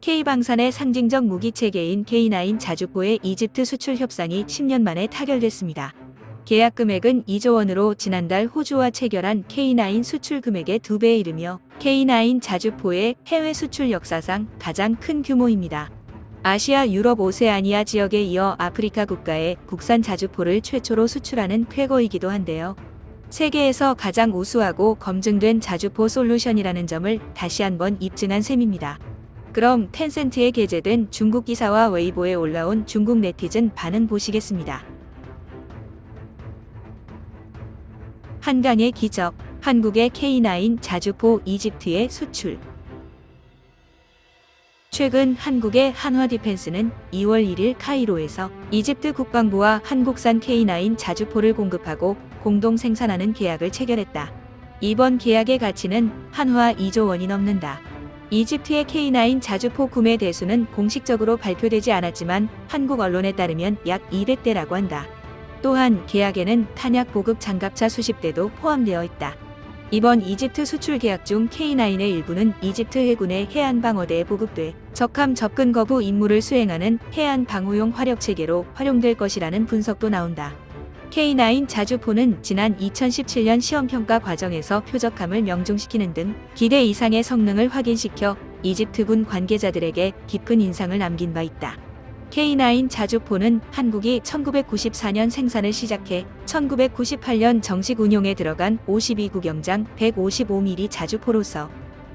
K방산의 상징적 무기체계인 K9 자주포의 이집트 수출 협상이 10년 만에 타결됐습니다. 계약 금액은 2조 원으로 지난달 호주와 체결한 K9 수출 금액의 2배에 이르며 K9 자주포의 해외 수출 역사상 가장 큰 규모입니다. 아시아, 유럽, 오세아니아 지역에 이어 아프리카 국가에 국산 자주포를 최초로 수출하는 쾌거이기도 한데요. 세계에서 가장 우수하고 검증된 자주포 솔루션이라는 점을 다시 한번 입증한 셈입니다. 그럼 텐센트에 게재된 중국 기사와 웨이보에 올라온 중국 네티즌 반응 보시겠습니다. 한강의 기적, 한국의 K9 자주포 이집트에 수출. 최근 한국의 한화디펜스는 2월 1일 카이로에서 이집트 국방부와 한국산 K9 자주포를 공급하고 공동 생산하는 계약을 체결했다. 이번 계약의 가치는 한화 2조 원이 넘는다. 이집트의 K9 자주포 구매 대수는 공식적으로 발표되지 않았지만 한국 언론에 따르면 약 200대라고 한다. 또한 계약에는 탄약 보급 장갑차 수십 대도 포함되어 있다. 이번 이집트 수출 계약 중 K9의 일부는 이집트 해군의 해안방어대에 보급돼 적함 접근 거부 임무를 수행하는 해안 방호용 화력 체계로 활용될 것이라는 분석도 나온다. K9 자주포는 지난 2017년 시험평가 과정에서 표적함을 명중시키는 등 기대 이상의 성능을 확인시켜 이집트군 관계자들에게 깊은 인상을 남긴 바 있다. K9 자주포는 한국이 1994년 생산을 시작해 1998년 정식 운용에 들어간 52구경장 155mm 자주포로서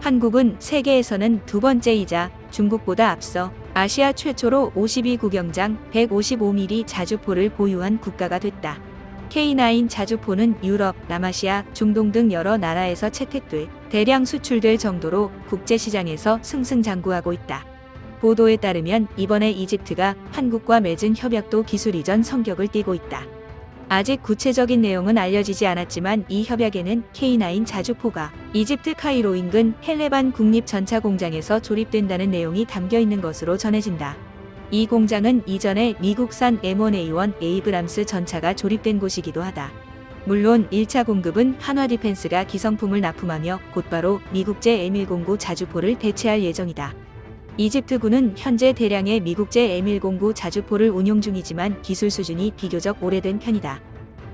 한국은 세계에서는 두 번째이자 중국보다 앞서 아시아 최초로 52구경장 155mm 자주포를 보유한 국가가 됐다. K9 자주포는 유럽, 남아시아, 중동 등 여러 나라에서 채택돼 대량 수출될 정도로 국제시장에서 승승장구하고 있다. 보도에 따르면 이번에 이집트가 한국과 맺은 협약도 기술 이전 성격을 띠고 있다. 아직 구체적인 내용은 알려지지 않았지만 이 협약에는 K9 자주포가 이집트 카이로 인근 헬레반 국립전차공장에서 조립된다는 내용이 담겨 있는 것으로 전해진다. 이 공장은 이전에 미국산 M1A1 에이브람스 전차가 조립된 곳이기도 하다. 물론 1차 공급은 한화디펜스가 기성품을 납품하며 곧바로 미국제 M109 자주포를 대체할 예정이다. 이집트군은 현재 대량의 미국제 M109 자주포를 운용 중이지만 기술 수준이 비교적 오래된 편이다.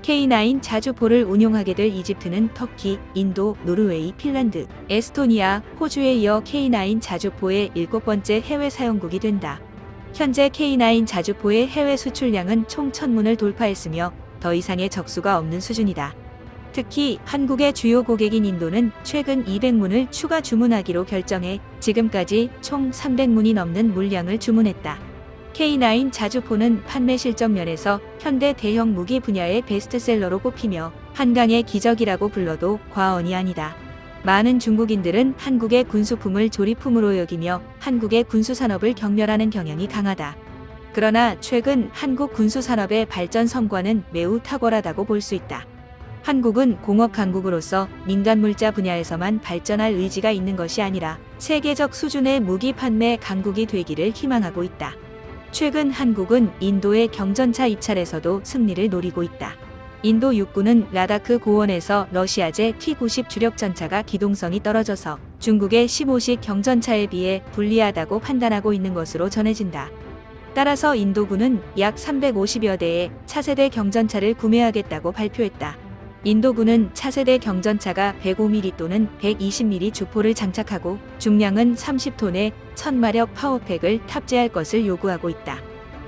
K9 자주포를 운용하게 될 이집트는 터키, 인도, 노르웨이, 핀란드, 에스토니아, 호주에 이어 K9 자주포의 7번째 해외 사용국이 된다. 현재 K9 자주포의 해외 수출량은 총 1000문을 돌파했으며 더 이상의 적수가 없는 수준이다. 특히 한국의 주요 고객인 인도는 최근 200문을 추가 주문하기로 결정해 지금까지 총 300문이 넘는 물량을 주문했다. K9 자주포는 판매 실적 면에서 현대 대형 무기 분야의 베스트셀러로 꼽히며 한강의 기적이라고 불러도 과언이 아니다. 많은 중국인들은 한국의 군수품을 조립품으로 여기며 한국의 군수산업을 경멸하는 경향이 강하다. 그러나 최근 한국 군수산업의 발전 성과는 매우 탁월하다고 볼 수 있다. 한국은 공업 강국으로서 민간 물자 분야에서만 발전할 의지가 있는 것이 아니라 세계적 수준의 무기 판매 강국이 되기를 희망하고 있다. 최근 한국은 인도의 경전차 입찰에서도 승리를 노리고 있다. 인도 육군은 라다크 고원에서 러시아제 T-90 주력 전차가 기동성이 떨어져서 중국의 15식 경전차에 비해 불리하다고 판단하고 있는 것으로 전해진다. 따라서 인도군은 약 350여 대의 차세대 경전차를 구매하겠다고 발표했다. 인도군은 차세대 경전차가 105mm 또는 120mm 주포를 장착하고 중량은 30톤의 1000마력 파워팩을 탑재할 것을 요구하고 있다.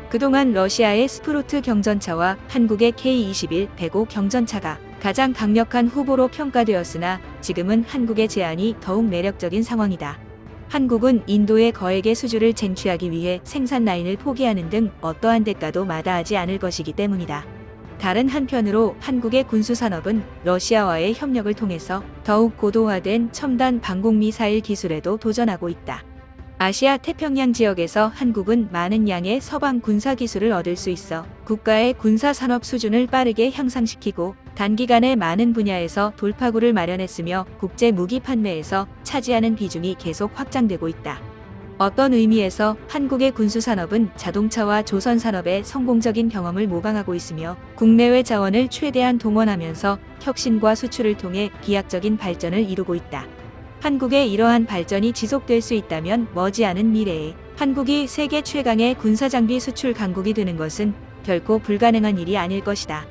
그동안 러시아의 스프루트 경전차와 한국의 K-21 105 경전차가 가장 강력한 후보로 평가되었으나 지금은 한국의 제안이 더욱 매력적인 상황이다. 한국은 인도의 거액의 수주를 쟁취하기 위해 생산 라인을 포기하는 등 어떠한 대가도 마다하지 않을 것이기 때문이다. 다른 한편으로 한국의 군수산업은 러시아와의 협력을 통해서 더욱 고도화된 첨단 방공미사일 기술에도 도전하고 있다. 아시아 태평양 지역에서 한국은 많은 양의 서방 군사 기술을 얻을 수 있어 국가의 군사산업 수준을 빠르게 향상시키고 단기간에 많은 분야에서 돌파구를 마련했으며 국제 무기 판매에서 차지하는 비중이 계속 확장되고 있다. 어떤 의미에서 한국의 군수산업은 자동차와 조선산업의 성공적인 경험을 모방하고 있으며 국내외 자원을 최대한 동원하면서 혁신과 수출을 통해 비약적인 발전을 이루고 있다. 한국의 이러한 발전이 지속될 수 있다면 머지않은 미래에 한국이 세계 최강의 군사장비 수출 강국이 되는 것은 결코 불가능한 일이 아닐 것이다.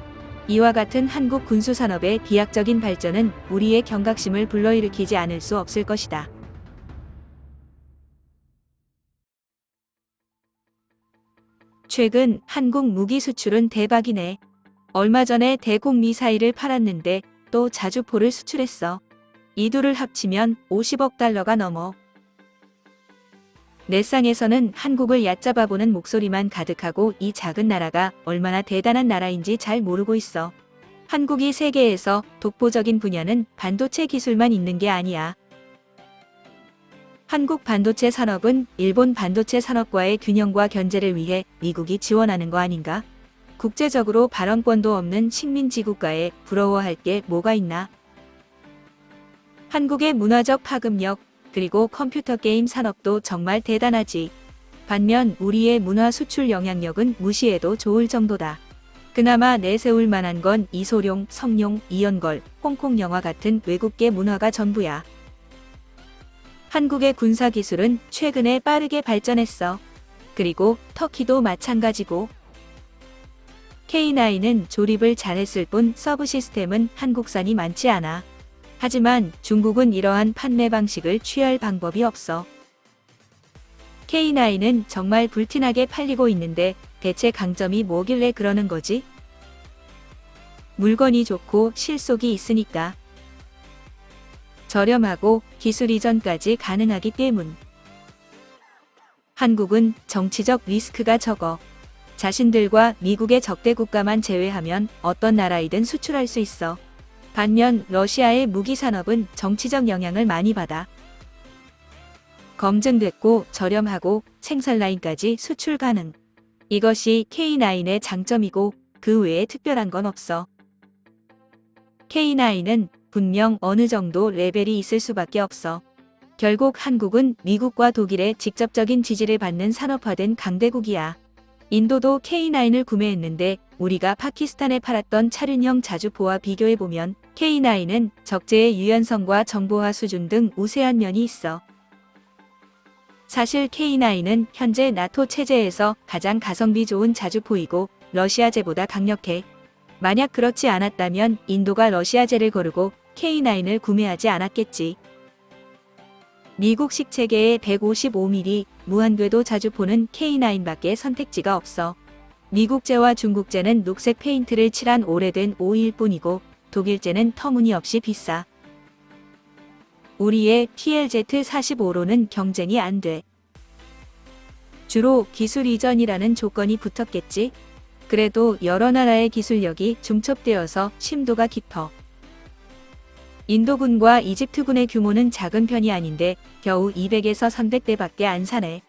이와 같은 한국 군수산업의 비약적인 발전은 우리의 경각심을 불러일으키지 않을 수 없을 것이다. 최근 한국 무기 수출은 대박이네. 얼마 전에 대공 미사일을 팔았는데 또 자주포를 수출했어. 이 둘을 합치면 50억 달러가 넘어. 내상에서는 한국을 얕잡아보는 목소리만 가득하고 이 작은 나라가 얼마나 대단한 나라인지 잘 모르고 있어. 한국이 세계에서 독보적인 분야는 반도체 기술만 있는 게 아니야. 한국 반도체 산업은 일본 반도체 산업과의 균형과 견제를 위해 미국이 지원하는 거 아닌가? 국제적으로 발언권도 없는 식민지 국가에 부러워할 게 뭐가 있나? 한국의 문화적 파급력, 그리고 컴퓨터 게임 산업도 정말 대단하지. 반면 우리의 문화 수출 영향력은 무시해도 좋을 정도다. 그나마 내세울 만한 건 이소룡, 성룡, 이연걸, 홍콩 영화 같은 외국계 문화가 전부야. 한국의 군사기술은 최근에 빠르게 발전했어. 그리고 터키도 마찬가지고. K9은 조립을 잘했을 뿐 서브 시스템은 한국산이 많지 않아. 하지만 중국은 이러한 판매 방식을 취할 방법이 없어. K9은 정말 불티나게 팔리고 있는데 대체 강점이 뭐길래 그러는 거지? 물건이 좋고 실속이 있으니까. 저렴하고 기술 이전까지 가능하기 때문. 한국은 정치적 리스크가 적어. 자신들과 미국의 적대 국가만 제외하면 어떤 나라이든 수출할 수 있어. 반면 러시아의 무기 산업은 정치적 영향을 많이 받아. 검증됐고 저렴하고 생산 라인까지 수출 가능. 이것이 K9의 장점이고 그 외에 특별한 건 없어. K9은 분명 어느 정도 레벨이 있을 수밖에 없어. 결국 한국은 미국과 독일의 직접적인 지지를 받는 산업화된 강대국이야. 인도도 K9을 구매했는데 우리가 파키스탄에 팔았던 차륜형 자주포와 비교해보면 K9은 적재의 유연성과 정보화 수준 등 우세한 면이 있어. 사실 K9은 현재 나토 체제에서 가장 가성비 좋은 자주포이고 러시아제보다 강력해. 만약 그렇지 않았다면 인도가 러시아제를 거르고 K9을 구매하지 않았겠지. 미국식 체계의 155mm 무한궤도 자주포는 K9밖에 선택지가 없어. 미국제와 중국제는 녹색 페인트를 칠한 오래된 오일 뿐이고 독일제는 터무니없이 비싸. 우리의 PLZ-45로는 경쟁이 안 돼. 주로 기술 이전이라는 조건이 붙었겠지. 그래도 여러 나라의 기술력이 중첩되어서 심도가 깊어. 인도군과 이집트군의 규모는 작은 편이 아닌데 겨우 200에서 300대밖에 안 사네.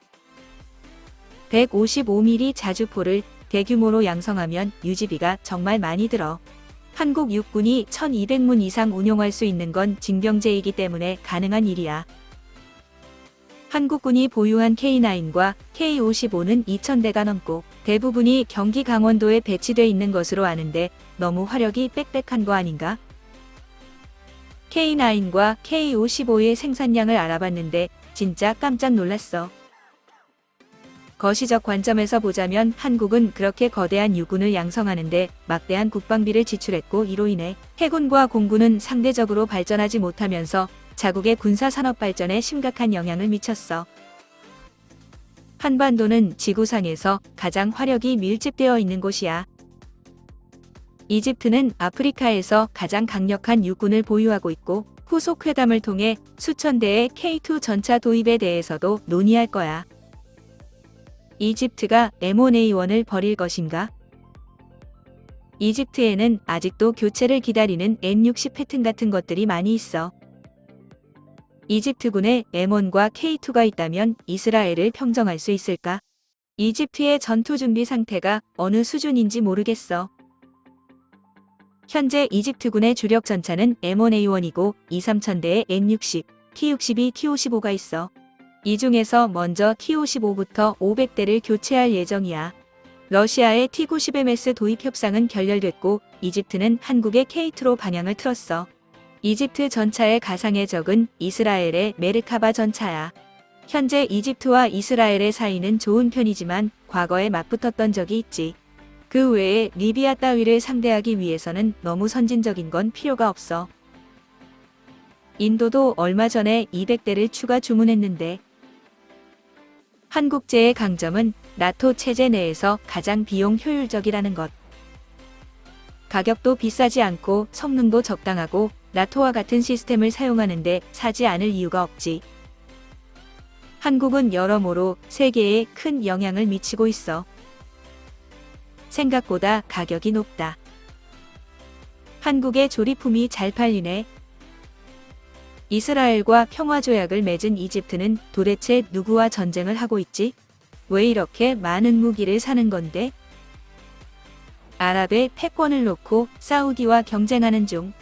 155mm 자주포를 대규모로 양성하면 유지비가 정말 많이 들어. 한국 육군이 1200문 이상 운용할 수 있는 건 징병제이기 때문에 가능한 일이야. 한국군이 보유한 K9과 K55는 2000대가 넘고 대부분이 경기 강원도에 배치돼 있는 것으로 아는데 너무 화력이 빽빽한 거 아닌가? K9과 K55의 생산량을 알아봤는데 진짜 깜짝 놀랐어. 거시적 관점에서 보자면 한국은 그렇게 거대한 육군을 양성하는데 막대한 국방비를 지출했고 이로 인해 해군과 공군은 상대적으로 발전하지 못하면서 자국의 군사산업 발전에 심각한 영향을 미쳤어. 한반도는 지구상에서 가장 화력이 밀집되어 있는 곳이야. 이집트는 아프리카에서 가장 강력한 육군을 보유하고 있고 후속 회담을 통해 수천 대의 K2 전차 도입에 대해서도 논의할 거야. 이집트가 M1A1을 버릴 것인가? 이집트에는 아직도 교체를 기다리는 M60 패튼 같은 것들이 많이 있어. 이집트군에 M1과 K2가 있다면 이스라엘을 평정할 수 있을까? 이집트의 전투 준비 상태가 어느 수준인지 모르겠어. 현재 이집트군의 주력 전차는 M1A1이고 2-3천대의 M60, T-62, T-55가 있어. 이 중에서 먼저 T-55부터 500대를 교체할 예정이야. 러시아의 T-90MS 도입 협상은 결렬됐고 이집트는 한국의 K2로 방향을 틀었어. 이집트 전차의 가상의 적은 이스라엘의 메르카바 전차야. 현재 이집트와 이스라엘의 사이는 좋은 편이지만 과거에 맞붙었던 적이 있지. 그 외에 리비아 따위를 상대하기 위해서는 너무 선진적인 건 필요가 없어. 인도도 얼마 전에 200대를 추가 주문했는데 한국제의 강점은 나토 체제 내에서 가장 비용 효율적이라는 것. 가격도 비싸지 않고 성능도 적당하고 나토와 같은 시스템을 사용하는데 사지 않을 이유가 없지. 한국은 여러모로 세계에 큰 영향을 미치고 있어. 생각보다 가격이 높다. 한국의 조리품이 잘 팔리네. 이스라엘과 평화조약을 맺은 이집트는 도대체 누구와 전쟁을 하고 있지? 왜 이렇게 많은 무기를 사는 건데? 아랍의 패권을 놓고 사우디와 경쟁하는 중.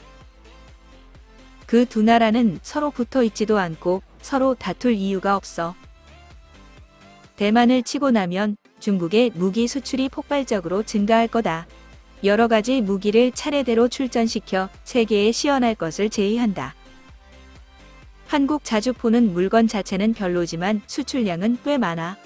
그 두 나라는 서로 붙어 있지도 않고 서로 다툴 이유가 없어. 대만을 치고 나면 중국의 무기 수출이 폭발적으로 증가할 거다. 여러 가지 무기를 차례대로 출전시켜 세계에 시연할 것을 제의한다. 한국 자주포는 물건 자체는 별로지만 수출량은 꽤 많아.